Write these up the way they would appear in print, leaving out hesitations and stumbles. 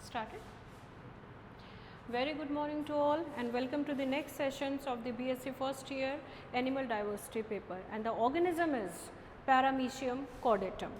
Started. Very good morning to all and welcome to the next sessions of the BSc first year animal diversity paper, and the organism is Paramecium chordatum.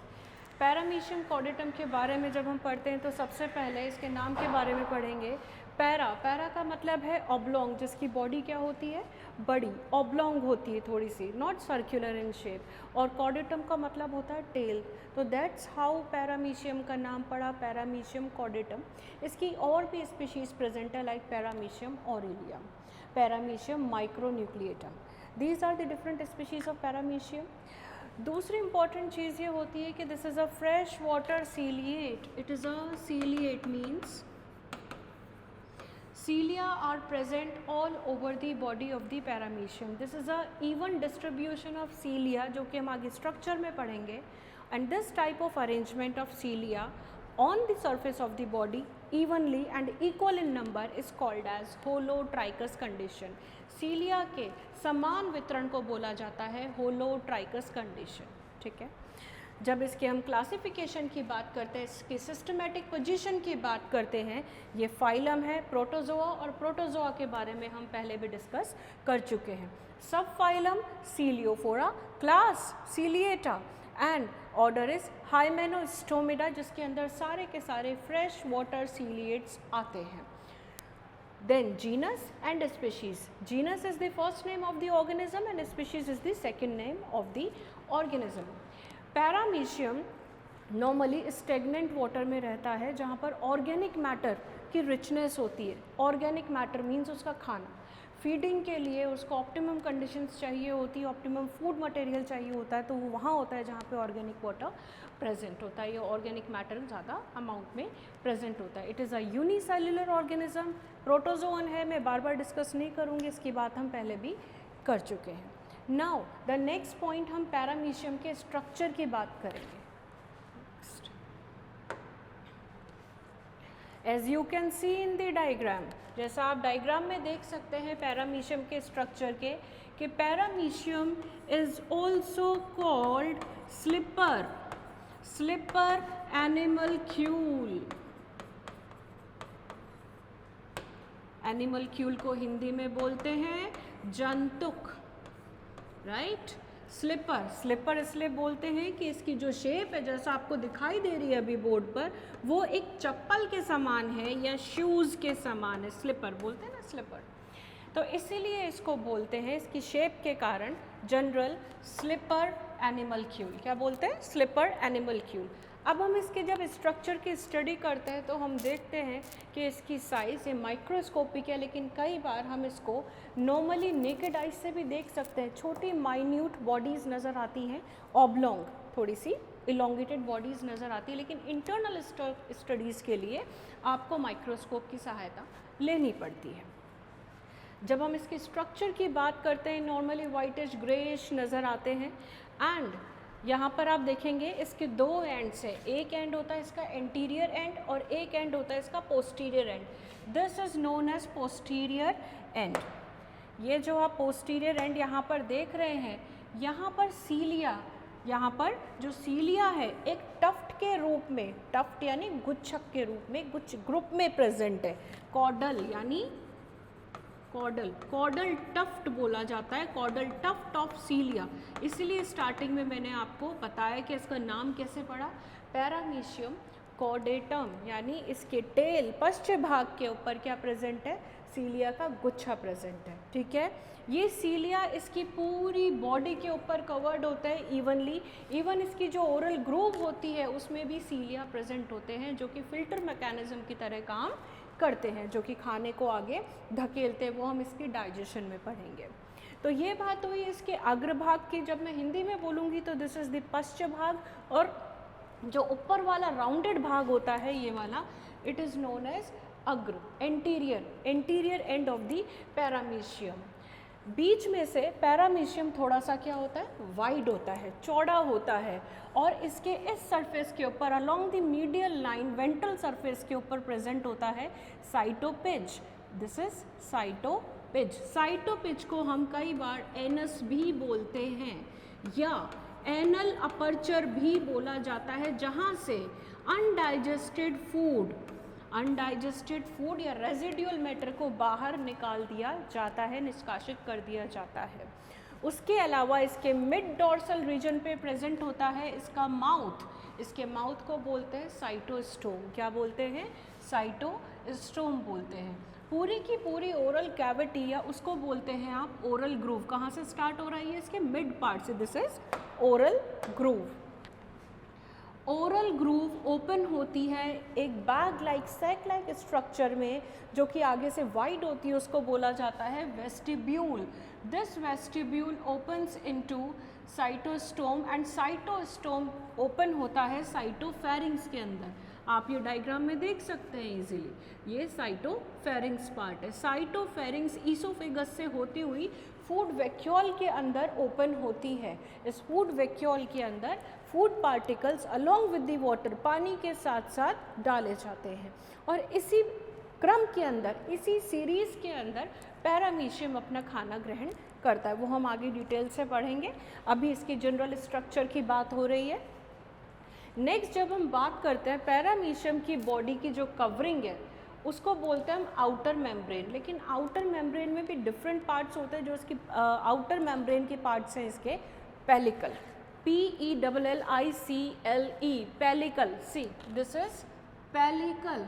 Paramecium caudatum के बारे में जब हम पढ़ते हैं तो सबसे पहले इसके नाम के बारे में पढ़ेंगे। पैरा का मतलब है ऑब्लोंग, जिसकी बॉडी क्या होती है, बड़ी ऑब्लोंग होती है थोड़ी सी, नॉट सर्कुलर इन शेप। और कॉर्डेटम का मतलब होता है टेल, तो दैट्स हाउ पैरामीशियम का नाम पड़ा पैरामीशियम कॉर्डेटम। इसकी और भी स्पीशीज़ प्रेजेंट है like Paramecium aurelium, Paramecium micronucleatum. These are the different species of Paramecium. दूसरी इंपॉर्टेंट चीज़ ये होती है कि this is a fresh water ciliate. It is a ciliate means cilia are present all over the body of the paramecium. This is a even distribution of cilia जो कि हम आगे स्ट्रक्चर में पढ़ेंगे, and this type of arrangement of cilia on the surface of the body evenly and equal in number is called as holotrichous condition. cilia के समान वितरण को बोला जाता है holotrichous condition। ठीक है, जब इसके हम क्लासिफिकेशन की बात करते हैं, इसकी सिस्टमेटिक पोजीशन की बात करते हैं, ये फाइलम है प्रोटोजोआ, और प्रोटोजोआ के बारे में हम पहले भी डिस्कस कर चुके हैं। Sub phylum Ciliophora, class Ciliata, and order is Hymenostomida, जिसके अंदर सारे के सारे फ्रेश वाटर सीलिएट्स आते हैं। Then genus and species. Genus is the first name of the organism and species is the second name of the organism. Paramecium normally stagnant water में रहता है जहाँ पर ऑर्गेनिक मैटर की रिचनेस होती है। ऑर्गेनिक मैटर मीन्स उसका खाना, फीडिंग के लिए उसको ऑप्टिमम कंडीशंस चाहिए होती है, ऑप्टिमम फूड मटेरियल चाहिए होता है, तो वो वहाँ होता है जहाँ पे ऑर्गेनिक वाटर प्रेजेंट होता है, ये ऑर्गेनिक मैटर ज़्यादा अमाउंट में प्रेजेंट होता है। It is a unicellular organism, protozoan है, मैं बार बार डिस्कस नहीं करूँगी, इसकी बात हम पहले भी कर चुके हैं। नाउ द नेक्स्ट पॉइंट, हम पैरामीशियम के स्ट्रक्चर की बात करेंगे। As you can see in the diagram, जैसा आप डायग्राम में देख सकते हैं पैरामीशियम के स्ट्रक्चर के, कि Paramecium is also called slipper, slipper animalcule. Animalcule को हिंदी में बोलते हैं जंतुक, राइट। स्लिपर, स्लिपर इसलिए बोलते हैं कि इसकी जो शेप है, जैसा आपको दिखाई दे रही है अभी बोर्ड पर, वो एक चप्पल के समान है या शूज़ के समान है, स्लिपर बोलते हैं ना, स्लिपर। तो इसीलिए इसको बोलते हैं, इसकी शेप के कारण जनरल स्लिपर एनिमलक्यूल। क्या बोलते हैं? स्लिपर एनिमलक्यूल। अब हम इसके जब स्ट्रक्चर की स्टडी करते हैं तो हम देखते हैं कि इसकी साइज़ ये माइक्रोस्कोपिक है, लेकिन कई बार हम इसको नॉर्मली नेकेड आइज से भी देख सकते हैं। छोटी माइन्यूट बॉडीज़ नज़र आती हैं, ऑब्लोंग, थोड़ी सी इलोंगेटेड बॉडीज़ नज़र आती है, लेकिन इंटरनल स्टडीज़ के लिए आपको माइक्रोस्कोप की सहायता लेनी पड़ती है। जब हम इसके स्ट्रक्चर की बात करते हैं, नॉर्मली वाइटिश ग्रेइश नज़र आते हैं, एंड यहाँ पर आप देखेंगे इसके दो एंड्स है, एक एंड होता है इसका एंटीरियर एंड और एक एंड होता है इसका posterior end. This is known as posterior end. ये जो आप पोस्टीरियर एंड यहाँ पर देख रहे हैं, यहाँ पर सीलिया, यहाँ पर जो सीलिया है एक टफ्ट के रूप में, टफ्ट यानी गुच्छक के रूप में, गुच्छ ग्रुप में प्रेजेंट है। कॉर्डल यानी कॉर्डल, कॉर्डल टफ्ट बोला जाता है, कॉर्डल टफ्ट ऑफ सीलिया। इसलिए स्टार्टिंग में मैंने आपको बताया कि इसका नाम कैसे पड़ा, पैरामीशियम कॉर्डेटम, यानी इसके टेल पश्च भाग के ऊपर क्या प्रेजेंट है, सीलिया का गुच्छा प्रेजेंट है। ठीक है, ये सीलिया इसकी पूरी बॉडी के ऊपर कवर्ड होता है इवनली। इवन इसकी जो ओरल ग्रूव होती है उसमें भी सीलिया प्रेजेंट होते हैं, जो कि फिल्टर मैकेनिज्म की तरह काम करते हैं, जो कि खाने को आगे धकेलते हैं, वो हम इसकी डाइजेशन में पढ़ेंगे। तो ये बात हुई इसके अग्रभाग की। जब मैं हिंदी में बोलूँगी तो दिस इज़ द पश्च भाग, और जो ऊपर वाला राउंडेड भाग होता है ये वाला, इट इज़ नोन एज अग्र, anterior, anterior end of the Paramecium. बीच में से पैरामीशियम थोड़ा सा क्या होता है, वाइड होता है, चौड़ा होता है, और इसके इस सरफेस के ऊपर along the medial line ventral surface के ऊपर प्रेजेंट होता है साइटोपिज। This is साइटोपिज। साइटोपिज को हम कई बार एनस भी बोलते हैं या एनल अपर्चर भी बोला जाता है, जहाँ से अनडाइजेस्टेड फूड अनडाइजेस्टेड फूड या रेजिडुअल मैटर को बाहर निकाल दिया जाता है, निष्कासित कर दिया जाता है। उसके अलावा इसके मिड डॉर्सल रीजन पे प्रेजेंट होता है इसका माउथ। इसके माउथ को बोलते हैं साइटोस्टोम। क्या बोलते हैं? साइटोस्टोम बोलते हैं। पूरी की पूरी ओरल कैविटी या उसको बोलते हैं आप ओरल ग्रूव। कहाँ से स्टार्ट हो रही है? इसके मिड पार्ट से। This is oral groove. Oral groove open होती है एक bag like sac like structure में, जो कि आगे से वाइड होती है, उसको बोला जाता है vestibule. This vestibule opens into cytostome and cytostome open होता है साइटोफेरिंग्स के अंदर। आप ये डायग्राम में देख सकते हैं इजीली। ये साइटोफेरिंग्स पार्ट है। साइटोफेरिंग्स ईसोफेगस से होती हुई फूड वैक्यूल के अंदर ओपन होती है। इस फूड वैक्यूल के अंदर food particles along with the water, पानी के साथ साथ डाले जाते हैं। और इसी क्रम के अंदर, इसी सीरीज़ के अंदर पैरामीशियम अपना खाना ग्रहण करता है। वो हम आगे डिटेल से पढ़ेंगे। अभी इसकी जनरल स्ट्रक्चर की बात हो रही है। नेक्स्ट जब हम बात करते हैं पैरामीशियम की बॉडी की जो कवरिंग है उसको बोलते हैं हम आउटर मेम्ब्रेन। लेकिन आउटर मेम्ब्रेन में भी डिफरेंट पार्ट्स होते हैं। जो इसकी आउटर मेम्ब्रेन के पार्ट्स हैं इसके pellicle, PELLICLE, pellicle. See this is pellicle.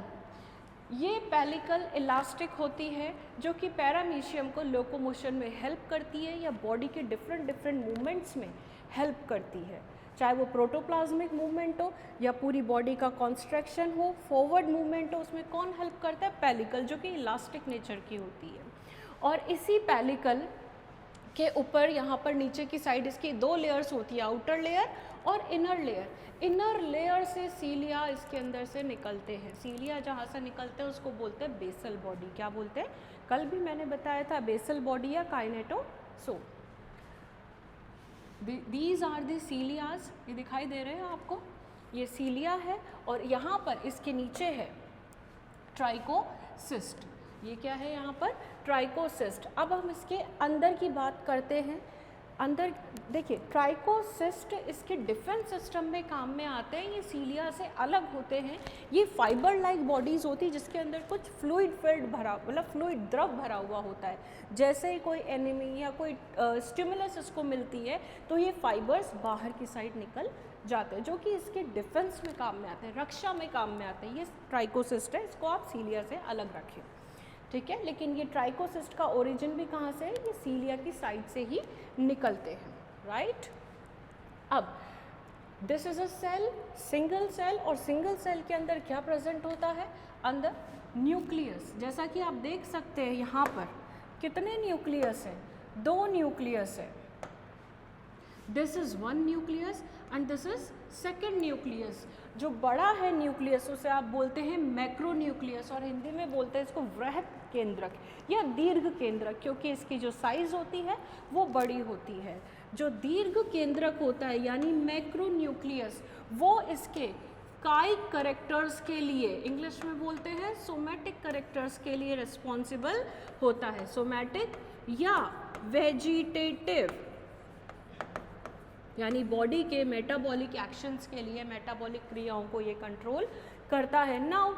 ये पेलिकल इलास्टिक होती है जो कि पैरामीशियम को लोकोमोशन में हेल्प करती है या बॉडी के डिफरेंट मूवमेंट्स में हेल्प करती है, चाहे वो प्रोटोप्लाज्मिक मूवमेंट हो या पूरी बॉडी का कॉन्स्ट्रक्शन हो, फॉरवर्ड मूवमेंट हो, उसमें कौन हेल्प करता है? पेलिकल, जो कि इलास्टिक नेचर की होती है। और इसी पेलिकल के ऊपर यहाँ पर नीचे की साइड इसकी दो लेयर्स होती है, आउटर लेयर और इनर लेयर। इनर लेयर से सीलिया इसके अंदर से निकलते हैं। सीलिया जहाँ से निकलते हैं उसको बोलते हैं बेसल बॉडी। क्या बोलते हैं? कल भी मैंने बताया था, बेसल बॉडी या काइनेटोसोम। दीज आर दी सीलियाज। ये दिखाई दे रहे हैं आपको? ये सीलिया है और यहाँ पर इसके नीचे है ट्राइकोसिस्ट। ये क्या है यहाँ पर? ट्राइकोसिस्ट। अब हम इसके अंदर की बात करते हैं। अंदर देखिए, ट्राइकोसिस्ट इसके डिफेंस सिस्टम में काम में आते हैं। ये सीलिया से अलग होते हैं। ये फाइबर लाइक बॉडीज़ होती है जिसके अंदर कुछ फ्लूइड फिल्ड भरा, मतलब फ्लूइड द्रव भरा हुआ होता है। जैसे ही कोई एनिमी या कोई स्टिमुलस इसको मिलती है तो ये फाइबर्स बाहर की साइड निकल जाते हैं, जो कि इसके डिफेंस में काम में आते हैं, रक्षा में काम में आते हैं। ये ट्राइकोसिस्ट है, इसको आप सीलिया से अलग रखें, ठीक है। लेकिन ये ट्राइकोसिस्ट का ओरिजिन भी कहाँ से है? ये सीलिया की साइड से ही निकलते हैं, राइट। अब this is a cell, single cell, और सिंगल सेल के अंदर क्या प्रेजेंट होता है? अंदर न्यूक्लियस। जैसा कि आप देख सकते हैं यहाँ पर कितने न्यूक्लियस हैं? 2 न्यूक्लियस है। This is 1 nucleus and this is second nucleus. जो बड़ा है न्यूक्लियस उसे आप बोलते हैं मैक्रो न्यूक्लियस, और हिंदी में बोलते हैं इसको वृहद केंद्रक या दीर्घ केंद्रक, क्योंकि इसकी जो साइज होती है वो बड़ी होती है। जो दीर्घ केंद्रक होता है यानी मैक्रो न्यूक्लियस, वो इसके काइक करेक्टर्स के लिए, इंग्लिश में बोलते हैं सोमैटिक करेक्टर्स के लिए रिस्पॉन्सिबल होता है। सोमैटिक या वेजिटेटिव, यानी बॉडी के मेटाबॉलिक एक्शंस के लिए, मेटाबॉलिक क्रियाओं को ये कंट्रोल करता है। Now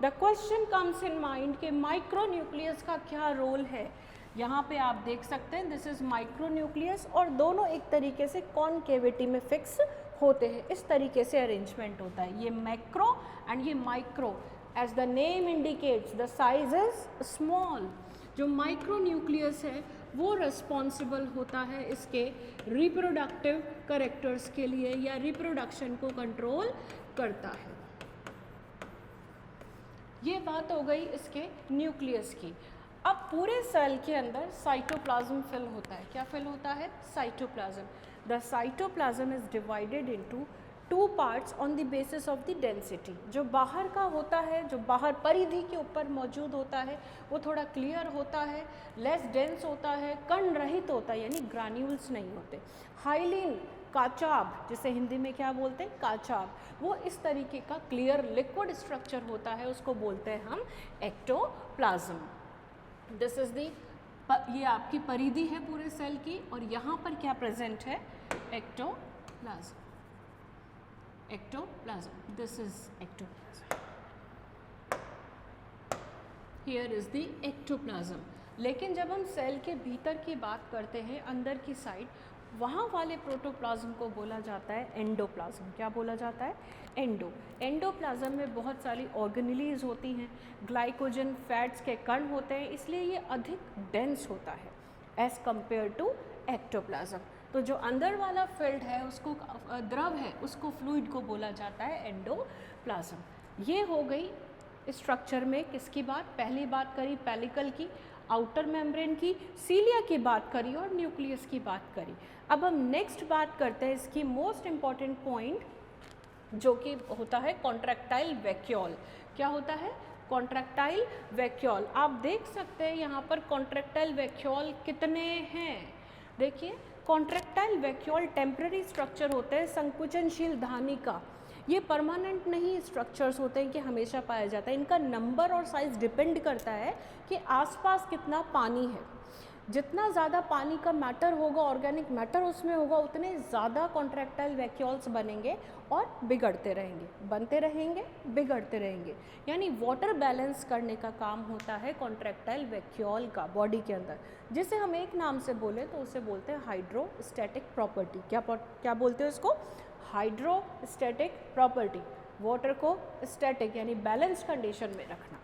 the question comes in mind कि माइक्रो न्यूक्लियस का क्या रोल है। यहाँ पे आप देख सकते हैं दिस इज माइक्रो न्यूक्लियस, और दोनों एक तरीके से कॉनकेविटी में फिक्स होते हैं। इस तरीके से अरेंजमेंट होता है। ये मैक्रो एंड ये micro, as the name indicates the size is small. जो माइक्रो न्यूक्लियस है वो रिस्पॉन्सिबल होता है इसके रिप्रोडक्टिव करेक्टर्स के लिए या रिप्रोडक्शन को कंट्रोल करता है। ये बात हो गई इसके न्यूक्लियस की। अब पूरे सेल के अंदर साइटोप्लाज्म फिल होता है। क्या फिल होता है? Cytoplasm. The cytoplasm is divided into 2 parts on the basis of the density. जो बाहर का होता है, जो बाहर परिधि के ऊपर मौजूद होता है, वो थोड़ा क्लियर होता है, लेस डेंस होता है, कण रहित होता है, यानी ग्रान्यूल्स नहीं होते। हाइलिन काचाब, जिसे हिंदी में क्या बोलते हैं? काचाब, वो इस तरीके का क्लियर लिक्विड स्ट्रक्चर होता है, उसको बोलते हैं हम एक्टोप्लाज्म। दिस इज दी, ये आपकी परिधि है पूरे सेल की, और यहाँ पर क्या प्रेजेंट है? Ectoplasm. Ectoplasm, this is ectoplasm. Here is the ectoplasm. लेकिन जब हम सेल के भीतर की बात करते हैं, अंदर की साइड, वहाँ वाले प्रोटोप्लाज्म को बोला जाता है एंडोप्लाज्म। क्या बोला जाता है? एंडोप्लाज्म में बहुत सारी ऑर्गेनेलीज होती हैं, ग्लाइकोजन फैट्स के कण होते हैं, इसलिए ये अधिक डेंस होता है एज़ कम्पेयर टू एक्टोप्लाज्म। तो जो अंदर वाला फील्ड है, उसको द्रव है, उसको फ्लूइड को बोला जाता है एंडोप्लाज्म। ये हो गई स्ट्रक्चर में किसकी बात? पहली बात करी पेलिकल की, आउटर मेम्ब्रेन की, सीलिया की बात करी और न्यूक्लियस की बात करी। अब हम नेक्स्ट बात करते हैं इसकी मोस्ट इम्पॉर्टेंट पॉइंट, जो कि होता है कॉन्ट्रैक्टाइल वैक्यूल। क्या होता है? Contractile vacuole. आप देख सकते हैं यहाँ पर कॉन्ट्रैक्टाइल वैक्यूल कितने हैं। देखिए, कॉन्ट्रैक्टाइल वैक्यूल टेम्पररी स्ट्रक्चर होते हैं संकुचनशील धानी का। ये परमानेंट नहीं स्ट्रक्चर्स होते हैं कि हमेशा पाया जाता है। इनका नंबर और साइज़ डिपेंड करता है कि आसपास कितना पानी है। जितना ज़्यादा पानी का मैटर होगा, ऑर्गेनिक मैटर उसमें होगा, उतने ज़्यादा कॉन्ट्रैक्टाइल वैक्यूल्स बनेंगे और बिगड़ते रहेंगे, बनते रहेंगे, बिगड़ते रहेंगे। यानी वाटर बैलेंस करने का काम होता है कॉन्ट्रैक्टाइल वैक्यूल का बॉडी के अंदर, जिसे हम एक नाम से बोले तो उसे बोलते हैं हाइड्रोस्टैटिक प्रॉपर्टी। क्या बोलते हैं उसको? Hydrostatic property. वाटर को स्टैटिक यानी बैलेंस कंडीशन में रखना।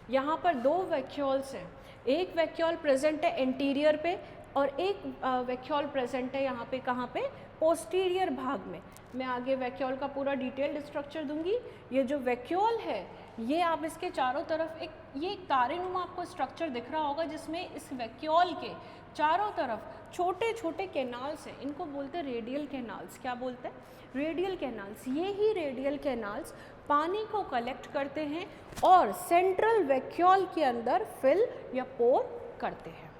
यहाँ पर दो वैक्यूल्स हैं, एक वैक्यूल प्रेजेंट है एंटीरियर पे और एक वैक्यूल प्रेजेंट है यहाँ पे, कहाँ पे? पोस्टीरियर भाग में। मैं आगे वैक्यूल का पूरा डिटेल्ड स्ट्रक्चर दूंगी। ये जो वैक्यूल है, ये आप इसके चारों तरफ ये तारेनुमा आपको स्ट्रक्चर दिख रहा होगा, जिसमें इस वैक्यूल के चारों तरफ छोटे छोटे कैनाल्स हैं। इनको बोलते हैं रेडियल कैनाल्स। क्या बोलते हैं? Radial canals. ये ही रेडियल कैनाल्स पानी को कलेक्ट करते हैं और सेंट्रल वैक्यूल के अंदर फिल या पोर करते हैं।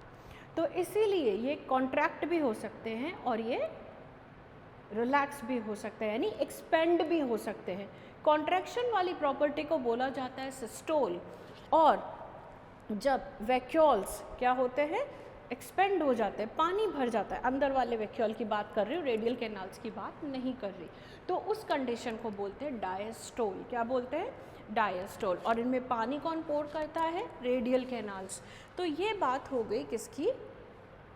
तो इसीलिए ये कॉन्ट्रैक्ट भी हो सकते हैं और ये रिलैक्स भी हो सकते हैं, यानी एक्सपेंड भी हो सकते हैं। कॉन्ट्रैक्शन वाली प्रॉपर्टी को बोला जाता है सिस्टोल। और जब वैक्यूल्स क्या होते हैं? एक्सपेंड हो जाते हैं, पानी भर जाता है। अंदर वाले वैक्यूल की बात कर रही हूँ, रेडियल कैनाल्स की बात नहीं कर रही। तो उस कंडीशन को बोलते हैं डायस्टोल। क्या बोलते हैं? डायस्टोल। और इनमें पानी कौन पोर करता है? Radial canals. तो ये बात हो गई किसकी?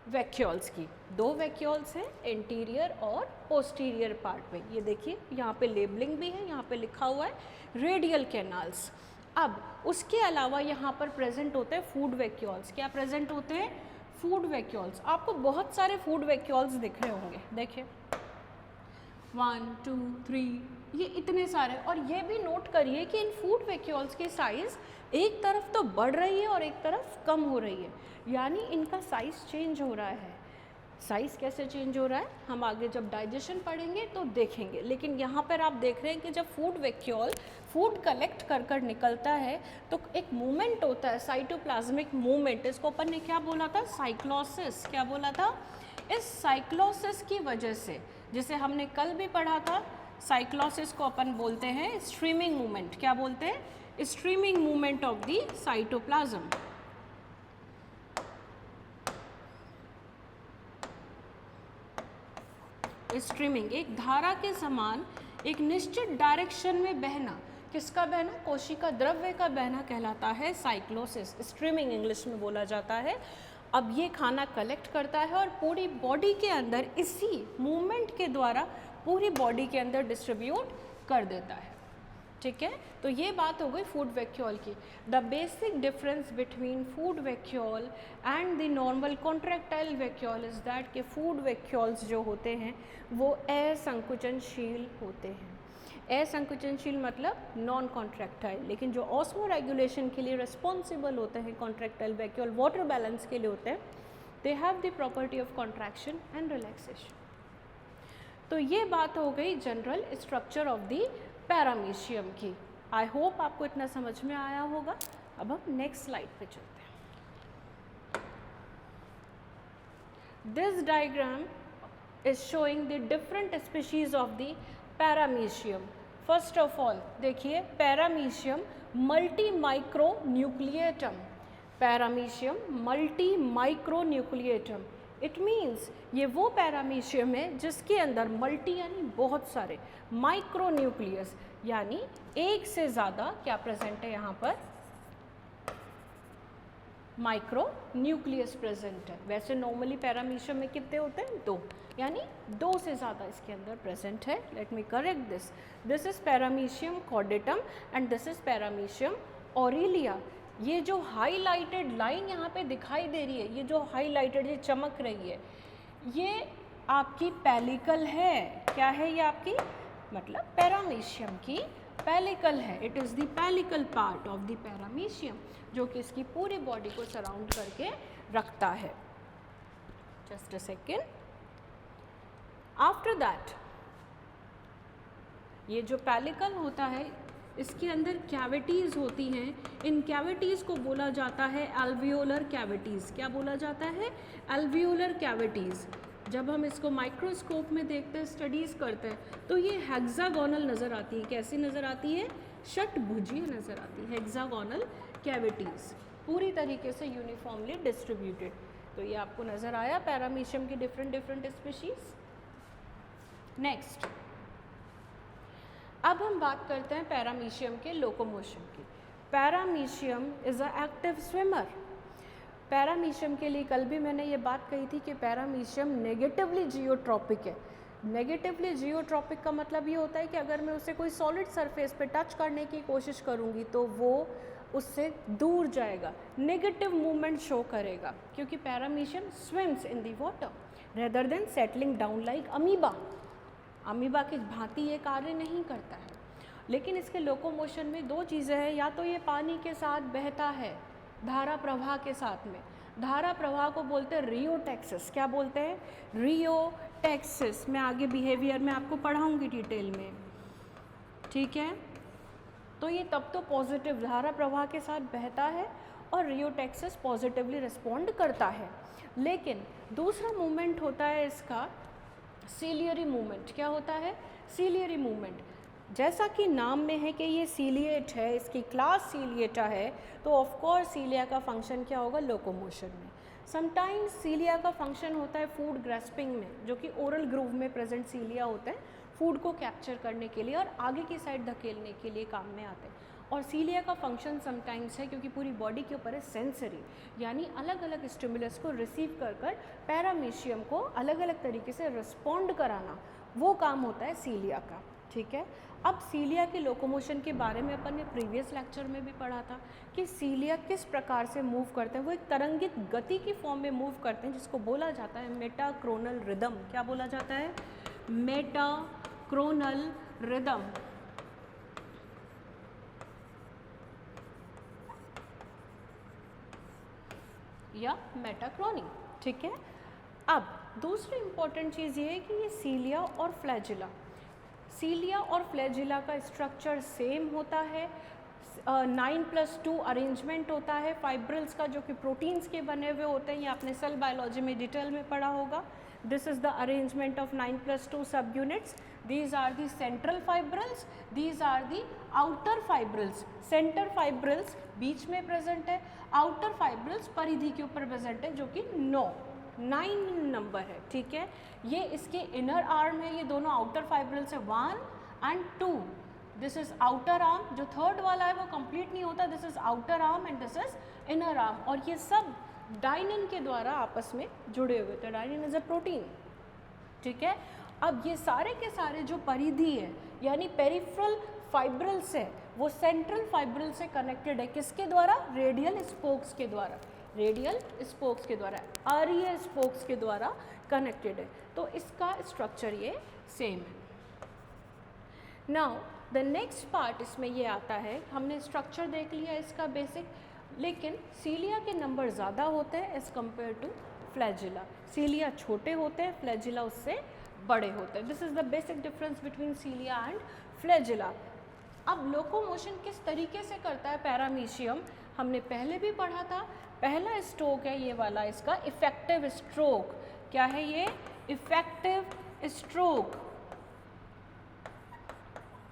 वैक्यूल्स की। दो वैक्यूल्स हैं, एंटीरियर और पोस्टीरियर पार्ट में। ये देखिए, यहाँ पे लेबलिंग भी है, यहाँ पे लिखा हुआ है रेडियल कैनाल्स। अब उसके अलावा यहाँ पर प्रेजेंट होते हैं फूड वैक्यूल्स। क्या प्रेजेंट होते हैं? Food vacuoles. आपको बहुत सारे फूड वैक्यूल्स दिख रहे होंगे। देखिए 1 2 3, ये इतने सारे। और ये भी नोट करिए कि इन फूड वैक्यूल्स की साइज़ एक तरफ तो बढ़ रही है और एक तरफ कम हो रही है, यानी इनका साइज़ चेंज हो रहा है। साइज़ कैसे चेंज हो रहा है हम आगे जब डाइजेशन पढ़ेंगे तो देखेंगे। लेकिन यहाँ पर आप देख रहे हैं कि जब फूड वैक्यूल फूड कलेक्ट कर निकलता है तो एक मूवमेंट होता है, साइटोप्लाज्मिक मूवमेंट। इसको अपन ने क्या बोला था? साइक्लोसिस। क्या बोला था? इस साइक्लोसिस की वजह से, जिसे हमने कल भी पढ़ा था, साइक्लोसिस को अपन बोलते हैं स्ट्रीमिंग मूवमेंट। क्या बोलते हैं? Streaming movement of the cytoplasm. Streaming एक धारा के समान एक निश्चित डायरेक्शन में बहना। किसका बहना? कोशिका द्रव्य का बहना कहलाता है साइक्लोसिस। स्ट्रीमिंग इंग्लिश में बोला जाता है। अब ये खाना कलेक्ट करता है और पूरी बॉडी के अंदर इसी मूवमेंट के द्वारा पूरी बॉडी के अंदर डिस्ट्रीब्यूट कर देता है। ठीक है, तो ये बात हो गई फूड वैक्यूल की। The basic difference between food vacuole and the normal contractile vacuole is that के फूड वैक्यूल्स जो होते हैं वो असंकुचनशील होते हैं। असंकुचनशील मतलब नॉन कॉन्ट्रैक्टाइल। लेकिन जो ऑस्मो रेगुलेशन के लिए रिस्पॉन्सिबल होते हैं कॉन्ट्रैक्टाइल वैक्यूल, वाटर बैलेंस के लिए होते हैं, they have the property of contraction and relaxation. तो ये बात हो गई general structure of the Paramecium की। आई होप आपको इतना समझ में आया होगा। अब हम नेक्स्ट स्लाइड पे चलते हैं। This diagram is showing the different species of the Paramecium. First of all देखिए, Paramecium multi micro nucleatum. Paramecium multi micro nucleatum. It means ये वो पैरामीशियम है जिसके अंदर मल्टी यानी बहुत सारे, माइक्रो न्यूक्लियस यानी एक से ज़्यादा क्या प्रेजेंट है यहाँ पर? माइक्रो न्यूक्लियस प्रेजेंट है। वैसे नॉर्मली पैरामीशियम में कितने होते हैं? 2, यानी 2 से ज़्यादा इसके अंदर प्रेजेंट है। Let me correct this, this is Paramecium caudatum and this is Paramecium aurelia. ये जो हाईलाइटेड लाइन यहाँ पे दिखाई दे रही है, ये जो हाईलाइटेड, ये चमक रही है, ये आपकी पेलिकल है। क्या है ये आपकी? मतलब पैरामीशियम की पेलिकल है। It is the pellicle part of the paramecium, जो कि इसकी पूरी बॉडी को सराउंड करके रखता है। Just a second. After that ये जो पेलिकल होता है, इसके अंदर कैविटीज़ होती हैं। इन कैविटीज़ को बोला जाता है एल्वियोलर कैविटीज़। क्या बोला जाता है? Alveolar cavities. जब हम इसको माइक्रोस्कोप में देखते हैं, स्टडीज़ करते हैं, तो ये हेक्सागोनल नज़र आती है। कैसी नज़र आती है? षटभुजीय नज़र आती है। हेक्सागोनल कैविटीज़ पूरी तरीके से यूनिफॉर्मली डिस्ट्रीब्यूटेड। तो ये आपको नज़र आया पैरामीशियम की डिफरेंट स्पीशीज़। नेक्स्ट, अब हम बात करते हैं पैरामीशियम के लोकोमोशन की। Paramecium is a active swimmer. Paramecium के लिए कल भी मैंने ये बात कही थी कि पैरामीशियम नेगेटिवली जियोट्रॉपिक है। नेगेटिवली जियोट्रॉपिक का मतलब ये होता है कि अगर मैं उसे कोई सॉलिड सरफेस पे टच करने की कोशिश करूँगी तो वो उससे दूर जाएगा, नेगेटिव मूवमेंट शो करेगा, क्योंकि paramecium swims in the water rather than settling down like amoeba. Amoeba की भांति ये कार्य नहीं करता है। लेकिन इसके लोकोमोशन में 2 चीज़ें हैं। या तो ये पानी के साथ बहता है, धारा प्रवाह के साथ में। धारा प्रवाह को बोलते हैं रियोटैक्सिस। क्या बोलते हैं? रियोटैक्सिस। मैं आगे बिहेवियर में आपको पढ़ाऊंगी डिटेल में, ठीक है। तो ये तब तो पॉजिटिव धारा प्रवाह के साथ बहता है और रियोटैक्सिस पॉजिटिवली रिस्पॉन्ड करता है। लेकिन दूसरा मूवमेंट होता है इसका सीलियरी मूवमेंट। क्या होता है? Ciliary movement. जैसा कि नाम में है कि ये सीलिएट है, इसकी क्लास सीलिएटा है, तो ऑफ कोर्स सीलिया का फंक्शन क्या होगा? लोकोमोशन में। समटाइम्स सीलिया का फंक्शन होता है फूड ग्रेस्पिंग में, जो कि ओरल ग्रूव में प्रेजेंट सीलिया होते हैं, फूड को कैप्चर करने के लिए और आगे की साइड धकेलने के लिए काम में आते हैं। और सीलिया का फंक्शन समटाइम्स है, क्योंकि पूरी बॉडी के ऊपर है, सेंसरी, यानी अलग अलग स्टिमुलस को रिसीव कर कर पैरामीशियम को अलग अलग तरीके से रिस्पॉन्ड कराना, वो काम होता है सीलिया का, ठीक है। अब सीलिया के लोकोमोशन के बारे में अपन ने प्रीवियस लेक्चर में भी पढ़ा था कि सीलिया किस प्रकार से मूव करते हैं। वो एक तरंगित गति की फॉर्म में मूव करते हैं, जिसको बोला जाता है मेटाक्रोनल रिदम। क्या बोला जाता है? मेटाक्रोनल रिदम। या मेटाक्रोनी, ठीक है। अब दूसरी इंपॉर्टेंट चीज़ ये है कि ये सीलिया और फ्लैजिला, सीलिया और फ्लैजिला का स्ट्रक्चर सेम होता है। 9+2 अरेंजमेंट होता है फाइब्रिल्स का, जो कि प्रोटीन्स के बने हुए होते हैं। ये आपने सेल बायोलॉजी में डिटेल में पढ़ा होगा। This is the arrangement of 9+2 sub units. These are the central fibrils, these are the outer fibrils. Centre fibrils बीच में प्रेजेंट है, आउटर फाइब्रिल्स परिधि के ऊपर प्रेजेंट है, जो कि 9 नंबर है, ठीक है। ये इसके इनर आर्म है, ये दोनों आउटर फाइब्रिल्स है, 1 and 2। This is outer arm, जो थर्ड वाला है वो कंप्लीट नहीं होता, this is outer arm and this is inner arm. और ये सब डाइनिन के द्वारा आपस में जुड़े हुए थे। डाइनिन इज अ प्रोटीन, ठीक है। अब ये सारे के सारे जो परिधि है, यानी पेरिफेरल फाइब्रिल्स है, वो सेंट्रल फाइब्रिल से कनेक्टेड है। किसके द्वारा? रेडियल स्पोक्स के द्वारा, रेडियल स्पोक्स के द्वारा, आर्य स्पोक्स के द्वारा कनेक्टेड है। तो इसका स्ट्रक्चर ये सेम है। नाउ द नेक्स्ट पार्ट इसमें ये आता है, हमने स्ट्रक्चर देख लिया इसका बेसिक, लेकिन सीलिया के नंबर ज़्यादा होते हैं एज़ कम्पेयर टू फ्लैजिला। सीलिया छोटे होते हैं, फ्लैजिला उससे बड़े होते हैं। This is the basic difference between cilia and flagella. अब लोकोमोशन किस तरीके से करता है पैरामीशियम, हमने पहले भी पढ़ा था। पहला स्ट्रोक है ये वाला इसका, इफेक्टिव स्ट्रोक। क्या है ये? Effective stroke.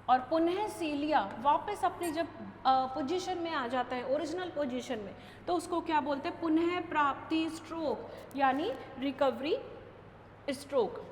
और पुनः सीलिया वापस अपनी जब पोजीशन में आ जाता है, ओरिजिनल पोजीशन में, तो उसको क्या बोलते हैं? पुनः प्राप्ति स्ट्रोक, यानी रिकवरी स्ट्रोक।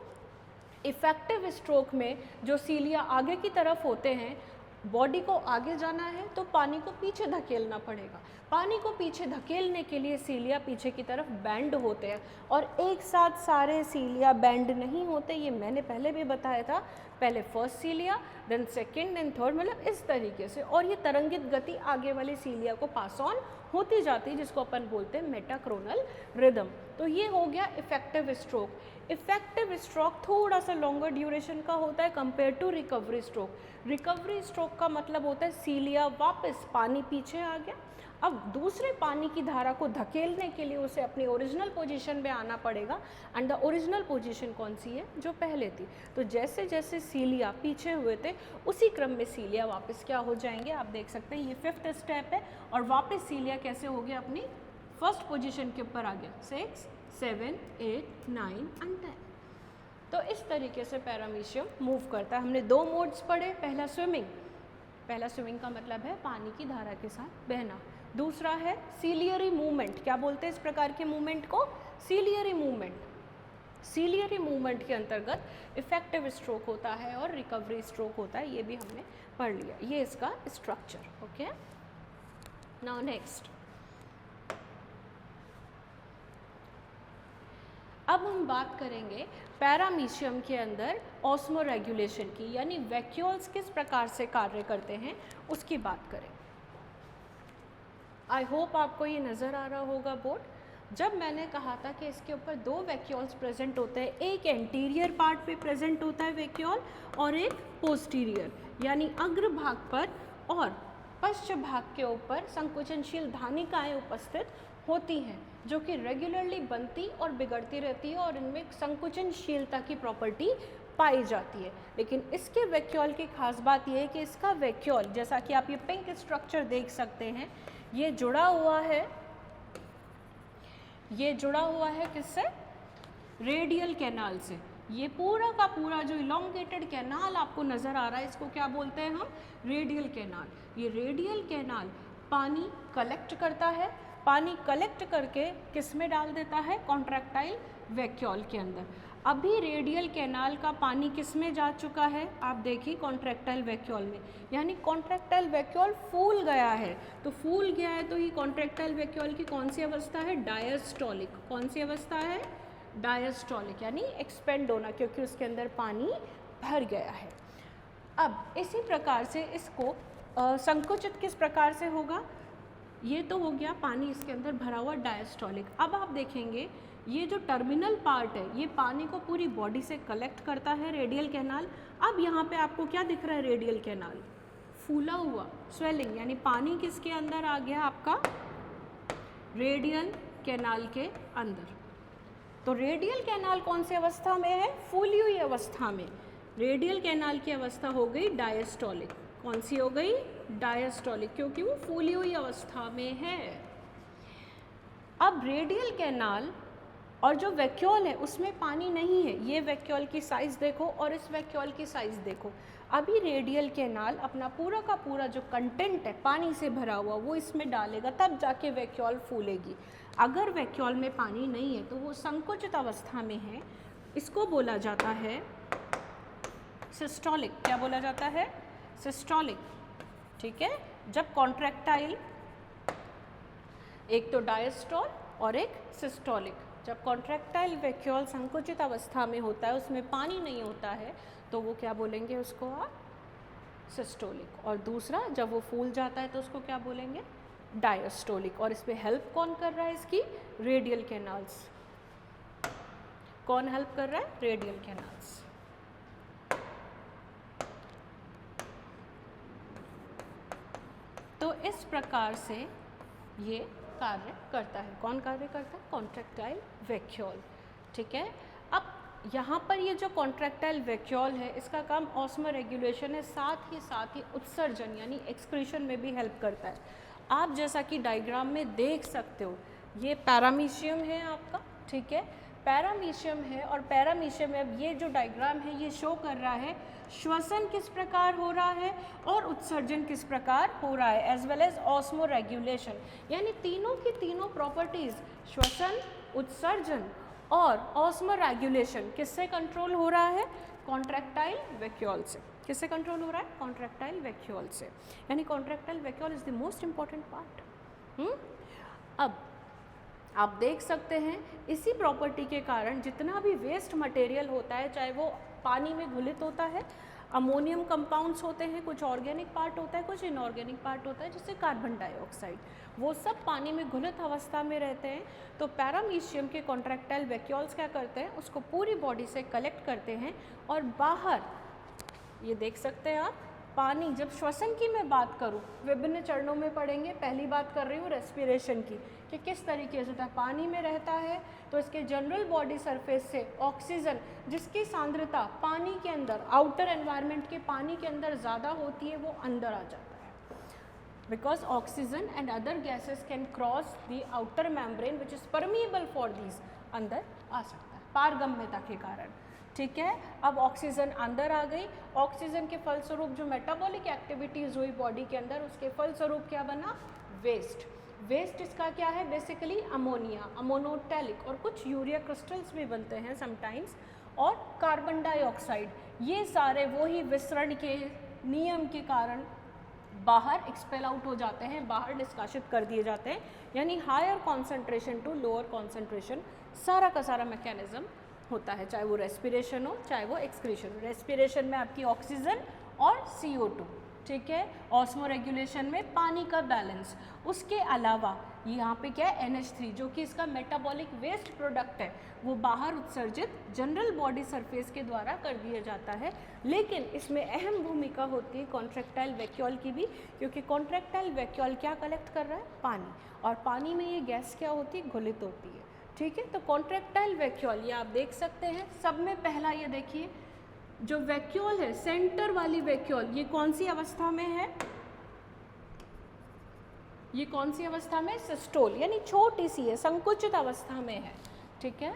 इफेक्टिव स्ट्रोक में जो सीलिया आगे की तरफ होते हैं, बॉडी को आगे जाना है तो पानी को पीछे धकेलना पड़ेगा। पानी को पीछे धकेलने के लिए सीलिया पीछे की तरफ बैंड होते हैं और एक साथ सारे सीलिया बैंड नहीं होते, ये मैंने पहले भी बताया था। पहले first cilia, then second, then third, मतलब इस तरीके से, और ये तरंगित गति आगे वाले सीलिया को पास ऑन होती जाती है, जिसको अपन बोलते हैं मेटाक्रोनल रिदम। तो ये हो गया इफेक्टिव स्ट्रोक। इफेक्टिव स्ट्रोक थोड़ा सा लॉन्गर ड्यूरेशन का होता है compare to recovery stroke. Recovery stroke का मतलब होता है सीलिया वापस, पानी पीछे आ गया, अब दूसरे पानी की धारा को धकेलने के लिए उसे अपनी ओरिजिनल पोजीशन में आना पड़ेगा। एंड द ओरिजिनल पोजीशन कौन सी है? जो पहले थी। तो जैसे जैसे सीलिया पीछे हुए थे उसी क्रम में सीलिया वापस क्या हो जाएंगे, आप देख सकते हैं ये 5th स्टेप है, और वापस सीलिया कैसे हो गया, अपनी फर्स्ट पोजीशन के ऊपर आ गया, 6, 7, 8, 9 एंड 10। तो इस तरीके से पैरामीशियम मूव करता है। हमने 2 मोड्स पढ़े, पहला स्विमिंग, पहला स्विमिंग का मतलब है पानी की धारा के साथ बहना। दूसरा है सीलियरी मूवमेंट, क्या बोलते हैं इस प्रकार के मूवमेंट को? Ciliary movement. सीलियरी मूवमेंट के अंतर्गत इफेक्टिव स्ट्रोक होता है और रिकवरी स्ट्रोक होता है, ये भी हमने पढ़ लिया। ये इसका स्ट्रक्चर। ओके, नाउ नेक्स्ट, अब हम बात करेंगे पैरामीशियम के अंदर ऑस्मोरेगुलेशन की, यानी वैक्यूल्स किस प्रकार से कार्य करते हैं उसकी बात करें। आई होप आपको ये नज़र आ रहा होगा बोर्ड। जब मैंने कहा था कि इसके ऊपर 2 वैक्यूल्स प्रेजेंट होते हैं, एक एंटीरियर पार्ट पे प्रेजेंट होता है वैक्यूल और एक पोस्टीरियर, यानी अग्र भाग पर और पश्च भाग के ऊपर संकुचनशील धानिकाएं उपस्थित होती हैं, जो कि रेगुलरली बनती और बिगड़ती रहती है और इनमें संकुचनशीलता की प्रॉपर्टी पाई जाती है। लेकिन इसके वैक्यूल की खास बात यह है कि इसका वैक्यूल, जैसा कि आप ये पिंक स्ट्रक्चर देख सकते हैं, ये जुड़ा हुआ है, ये जुड़ा हुआ है किससे? रेडियल कैनाल से। ये पूरा का पूरा जो इलोंगेटेड कैनाल आपको नज़र आ रहा है, इसको क्या बोलते हैं हम? Radial canal. ये रेडियल कैनाल पानी कलेक्ट करता है, पानी कलेक्ट करके किस में डाल देता है? कॉन्ट्रैक्टाइल वैक्यूल के अंदर। अभी रेडियल कैनाल का पानी किस में जा चुका है? आप देखिए कॉन्ट्रैक्टाइल वैक्यूल में, यानी कॉन्ट्रैक्टाइल वैक्यूल फूल गया है। तो फूल गया है तो ये कॉन्ट्रैक्टाइल वैक्यूल की कौन सी अवस्था है? डायस्टोलिक। कौन सी अवस्था है? डायस्टोलिक, यानी एक्सपेंड होना, क्योंकि उसके अंदर पानी भर गया है। अब इसी प्रकार से इसको संकुचित किस प्रकार से होगा? ये तो हो गया पानी इसके अंदर भरा हुआ डायस्टोलिक। अब आप देखेंगे ये जो टर्मिनल पार्ट है ये पानी को पूरी बॉडी से कलेक्ट करता है, रेडियल कैनाल। अब यहाँ पे आपको क्या दिख रहा है? रेडियल कैनाल फूला हुआ, स्वेलिंग, यानी पानी किसके अंदर आ गया? आपका रेडियल कैनाल के अंदर। तो रेडियल कैनाल कौन सी अवस्था में है? फूली हुई अवस्था में। रेडियल कैनाल की अवस्था हो गई डायस्टोलिक। कौन सी हो गई? डायस्टोलिक, क्योंकि वो फूली हुई अवस्था में है। अब रेडियल कैनाल और जो वैक्यूल है उसमें पानी नहीं है। ये वैक्यूल की साइज़ देखो और इस वैक्यूल की साइज़ देखो। अभी रेडियल कैनाल अपना पूरा का पूरा जो कंटेंट है पानी से भरा हुआ वो इसमें डालेगा, तब जाके वैक्यूल फूलेगी। अगर वैक्यूल में पानी नहीं है तो वो संकुचित अवस्था में है, इसको बोला जाता है सिस्टोलिक। क्या बोला जाता है? सिस्टोलिक। ठीक है, जब कॉन्ट्रैक्टाइल, एक तो डायस्टोल और एक सिस्टोलिक, जब कॉन्ट्रैक्टाइल वैक्यूल संकुचित अवस्था में होता है, उसमें पानी नहीं होता है, तो वो क्या बोलेंगे उसको आप? सिस्टोलिक। और दूसरा जब वो फूल जाता है तो उसको क्या बोलेंगे? डायस्टोलिक। और इसमें हेल्प कौन कर रहा है इसकी? Radial canals. कौन हेल्प कर रहा है? Radial canals. तो इस प्रकार से ये कार्य करता है। कौन कार्य करता है? Contractile vacuole. ठीक है, अब यहाँ पर ये जो कॉन्ट्रैक्टाइल वैक्यूल है इसका काम ऑस्मोरेगुलेशन है, साथ ही उत्सर्जन यानी एक्सक्रीशन में भी हेल्प करता है। आप जैसा कि डायग्राम में देख सकते हो, ये पैरामीशियम है आपका। ठीक है, पैरामीशियम है और पैरामीशियम में अब ये जो डायग्राम है ये शो कर रहा है श्वसन किस प्रकार हो रहा है और उत्सर्जन किस प्रकार हो रहा है, एज वेल एज ऑस्मोरेगुलेशन, यानी तीनों की तीनों प्रॉपर्टीज, श्वसन, उत्सर्जन और ऑस्मोरेगुलेशन किससे कंट्रोल हो रहा है? कॉन्ट्रैक्टाइल वैक्यूल से। किससे कंट्रोल हो रहा है? कॉन्ट्रैक्टाइल वैक्यूल से, यानी contractile vacuole is the most important part. अब आप देख सकते हैं इसी प्रॉपर्टी के कारण जितना भी वेस्ट मटेरियल होता है, चाहे वो पानी में घुलित होता है, अमोनियम कंपाउंड्स होते हैं, कुछ ऑर्गेनिक पार्ट होता है, कुछ इनऑर्गेनिक पार्ट होता है, जैसे कार्बन डाइऑक्साइड, वो सब पानी में घुलित अवस्था में रहते हैं। तो पैरामीशियम के कॉन्ट्रैक्टाइल वैक्यूल्स क्या करते हैं, उसको पूरी बॉडी से कलेक्ट करते हैं और बाहर, ये देख सकते हैं आप, पानी, जब श्वसन की मैं बात करूं, विभिन्न चरणों में पढ़ेंगे, पहली बात कर रही हूँ रेस्पिरेशन की, कि किस तरीके से होता है, पानी में रहता है तो इसके जनरल बॉडी सरफेस से ऑक्सीजन जिसकी सांद्रता पानी के अंदर, आउटर एनवायरनमेंट के पानी के अंदर ज़्यादा होती है, वो अंदर आ जाता है, because oxygen and other gases can cross the outer membrane which is permeable for these, अंदर आ सकता है पारगम्यता के कारण। ठीक है, अब ऑक्सीजन अंदर आ गई, ऑक्सीजन के फलस्वरूप जो मेटाबॉलिक एक्टिविटीज़ हुई बॉडी के अंदर, उसके फलस्वरूप क्या बना, वेस्ट। वेस्ट इसका क्या है, बेसिकली अमोनिया, अमोनोटैलिक, और कुछ यूरिया क्रिस्टल्स भी बनते हैं समटाइम्स, और कार्बन डाइऑक्साइड, ये सारे वही विसरण के नियम के कारण बाहर एक्सपेल आउट हो जाते हैं, बाहर निष्कासित कर दिए जाते हैं, यानी higher concentration to lower concentration, सारा का सारा मैकेनिज्म होता है, चाहे वो रेस्पिरेशन हो, चाहे वो एक्सक्रीशन हो। रेस्पिरेशन में आपकी ऑक्सीजन और CO2, ठीक है, ऑस्मो रेगुलेशन में पानी का बैलेंस, उसके अलावा यहाँ पे क्या है, NH3 जो कि इसका मेटाबॉलिक वेस्ट प्रोडक्ट है, वो बाहर उत्सर्जित जनरल बॉडी सरफेस के द्वारा कर दिया जाता है। लेकिन इसमें अहम भूमिका होती है कॉन्ट्रैक्टाइल वैक्यूल की भी, क्योंकि कॉन्ट्रैक्टाइल वैक्यूल क्या कलेक्ट कर रहा है, पानी, और पानी में ये गैस क्या होती है, घुलित होती है। ठीक है, तो कॉन्ट्रैक्टाइल वैक्यूल ये आप देख सकते हैं, सब में पहला ये देखिए जो वैक्यूल है, सेंटर वाली वैक्यूल, ये कौन सी अवस्था में है, ये कौन सी अवस्था में, सिस्टोल, यानी छोटी सी है, संकुचित अवस्था में है। ठीक है,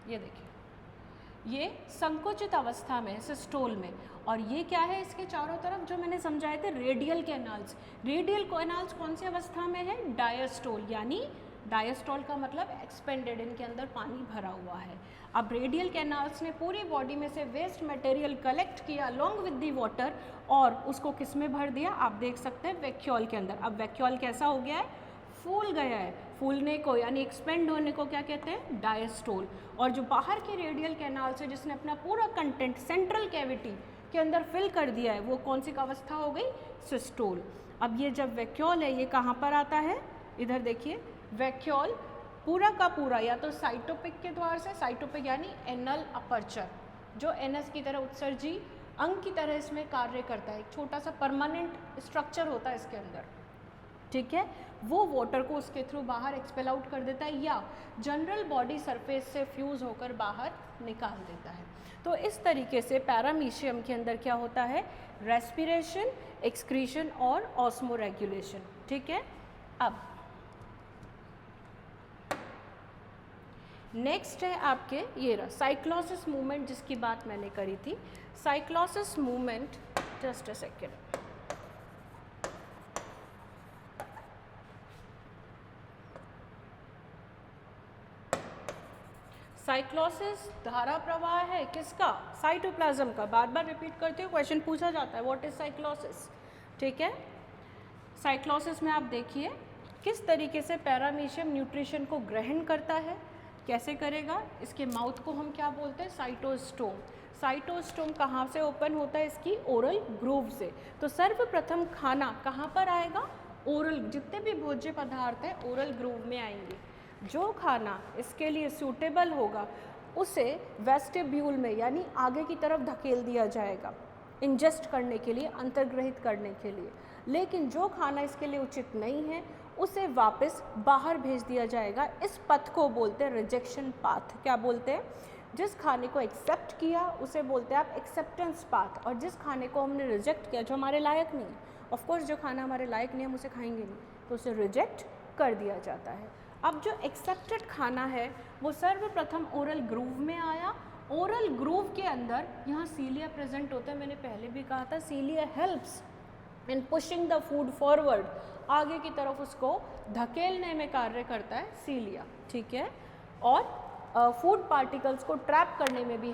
ये देखिए ये संकुचित अवस्था में है, सिस्टोल में, और ये क्या है, इसके चारों तरफ जो मैंने समझाए थे रेडियल कैनाल्स, रेडियल कैनाल्स कौन सी अवस्था में है, डायस्टोल, यानी डायस्टोल का मतलब एक्सपेंडेड, इनके अंदर पानी भरा हुआ है। अब रेडियल कैनाल्स ने पूरी बॉडी में से वेस्ट मटेरियल कलेक्ट किया अलोंग विद दी वाटर, और उसको किस में भर दिया, आप देख सकते हैं वैक्यूल के अंदर। अब वैक्यूल कैसा हो गया है, फूल गया है, फूलने को यानी एक्सपेंड होने को क्या कहते हैं, डायस्टोल। और जो बाहर के रेडियल कैनाल से जिसने अपना पूरा कंटेंट सेंट्रल कैविटी के अंदर फिल कर दिया है, वो कौन सी अवस्था हो गई, सिस्टोल। अब ये जब वैक्यूल है, ये कहाँ पर आता है, इधर देखिए, वैक्यूल पूरा का पूरा या तो साइटोपिक के द्वार से, साइटोपिक यानी एनल अपर्चर, जो एनएस की तरह उत्सर्जी अंग की तरह इसमें कार्य करता है, एक छोटा सा परमानेंट स्ट्रक्चर होता है इसके अंदर। ठीक है, वो वाटर को उसके थ्रू बाहर एक्सपेल आउट कर देता है, या जनरल बॉडी सरफेस से फ्यूज होकर बाहर निकाल देता है। तो इस तरीके से पैरामीशियम के अंदर क्या होता है, रेस्पिरेशन, एक्सक्रीशन और ऑस्मो रेगुलेशन। ठीक है, अब नेक्स्ट है आपके ये रहा साइक्लोसिस मूवमेंट, जिसकी बात मैंने करी थी। Cyclosis movement, just a second, cyclosis धारा प्रवाह है किसका, साइटोप्लाज्म का। बार बार रिपीट करते हो, क्वेश्चन पूछा जाता है व्हाट इज साइक्लोसिस। ठीक है, साइक्लोसिस में आप देखिए किस तरीके से पैरामीशियम न्यूट्रिशन को ग्रहण करता है, कैसे करेगा, इसके माउथ को हम क्या बोलते हैं, साइटोस्टोम। साइटोस्टोम कहाँ से ओपन होता है, इसकी ओरल ग्रूव से। तो सर्वप्रथम खाना कहाँ पर आएगा, ओरल, जितने भी भोज्य पदार्थ हैं ओरल ग्रूव में आएंगे। जो खाना इसके लिए सूटेबल होगा उसे वेस्टिब्यूल में यानी आगे की तरफ धकेल दिया जाएगा इंजेस्ट करने के लिए, अंतर्ग्रहित करने के लिए। लेकिन जो खाना इसके लिए उचित नहीं है उसे वापस बाहर भेज दिया जाएगा। इस पथ को बोलते हैं रिजेक्शन पाथ। क्या बोलते हैं, जिस खाने को एक्सेप्ट किया उसे बोलते हैं आप एक्सेप्टेंस पाथ, और जिस खाने को हमने रिजेक्ट किया, जो हमारे लायक नहीं है, ऑफकोर्स जो खाना हमारे लायक नहीं है हम उसे खाएंगे नहीं, तो उसे रिजेक्ट कर दिया जाता है। अब जो एक्सेप्टेड खाना है वो सर्वप्रथम ओरल ग्रूव में आया। ओरल ग्रूव के अंदर यहाँ सीलिया प्रेजेंट होता है, मैंने पहले भी कहा था cilia helps in pushing the food forward, आगे की तरफ उसको धकेलने में कार्य करता है सीलिया। ठीक है, और फूड पार्टिकल्स को ट्रैप करने में भी